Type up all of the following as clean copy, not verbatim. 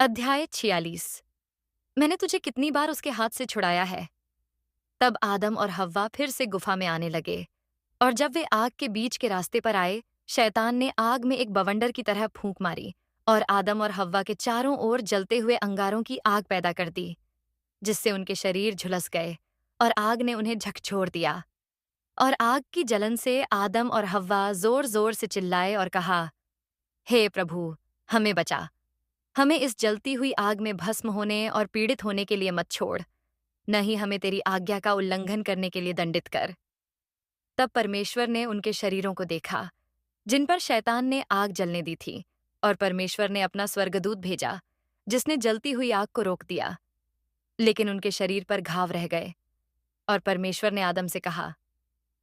अध्याय 46। मैंने तुझे कितनी बार उसके हाथ से छुड़ाया है। तब आदम और हव्वा फिर से गुफा में आने लगे, और जब वे आग के बीच के रास्ते पर आए, शैतान ने आग में एक बवंडर की तरह फूंक मारी और आदम और हव्वा के चारों ओर जलते हुए अंगारों की आग पैदा कर दी, जिससे उनके शरीर झुलस गए और आग ने उन्हें झकझोर दिया। और आग की जलन से आदम और हव्वा जोर जोर से चिल्लाए और कहा, हे प्रभु, हमें बचा। हमें इस जलती हुई आग में भस्म होने और पीड़ित होने के लिए मत छोड़, न ही हमें तेरी आज्ञा का उल्लंघन करने के लिए दंडित कर। तब परमेश्वर ने उनके शरीरों को देखा, जिन पर शैतान ने आग जलने दी थी, और परमेश्वर ने अपना स्वर्गदूत भेजा, जिसने जलती हुई आग को रोक दिया, लेकिन उनके शरीर पर घाव रह गए। और परमेश्वर ने आदम से कहा,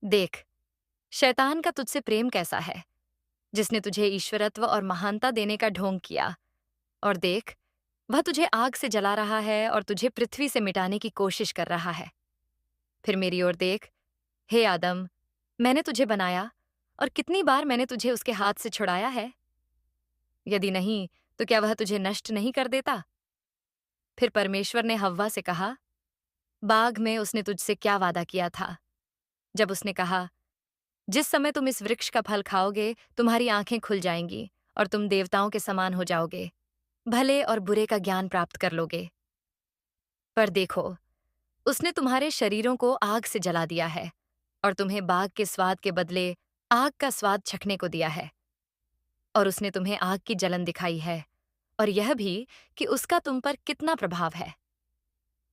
देख, शैतान का तुझसे प्रेम कैसा है, जिसने तुझे ईश्वरत्व और महानता देने का ढोंग किया। और देख, वह तुझे आग से जला रहा है और तुझे पृथ्वी से मिटाने की कोशिश कर रहा है। फिर मेरी ओर देख, हे आदम, मैंने तुझे बनाया, और कितनी बार मैंने तुझे उसके हाथ से छुड़ाया है। यदि नहीं, तो क्या वह तुझे नष्ट नहीं कर देता? फिर परमेश्वर ने हव्वा से कहा, बाग में उसने तुझसे क्या वादा किया था, जब उसने कहा, जिस समय तुम इस वृक्ष का फल खाओगे, तुम्हारी आंखें खुल जाएंगी और तुम देवताओं के समान हो जाओगे, भले और बुरे का ज्ञान प्राप्त कर लोगे। पर देखो, उसने तुम्हारे शरीरों को आग से जला दिया है, और तुम्हें बाग के स्वाद के बदले आग का स्वाद चखने को दिया है। और उसने तुम्हें आग की जलन दिखाई है, और यह भी कि उसका तुम पर कितना प्रभाव है।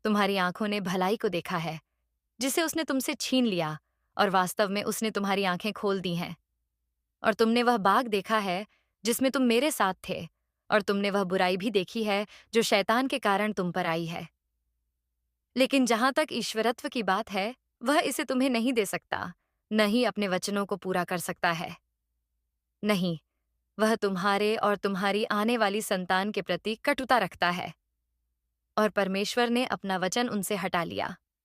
तुम्हारी आंखों ने भलाई को देखा है, जिसे उसने तुमसे छीन लिया, और वास्तव में उसने तुम्हारी आंखें खोल दी हैं। और तुमने वह बाग देखा है, जिसमें तुम मेरे साथ थे, और तुमने वह बुराई भी देखी है, जो शैतान के कारण तुम पर आई है। लेकिन जहां तक ईश्वरत्व की बात है, वह इसे तुम्हें नहीं दे सकता, न ही अपने वचनों को पूरा कर सकता है। नहीं, वह तुम्हारे और तुम्हारी आने वाली संतान के प्रति कटुता रखता है। और परमेश्वर ने अपना वचन उनसे हटा लिया।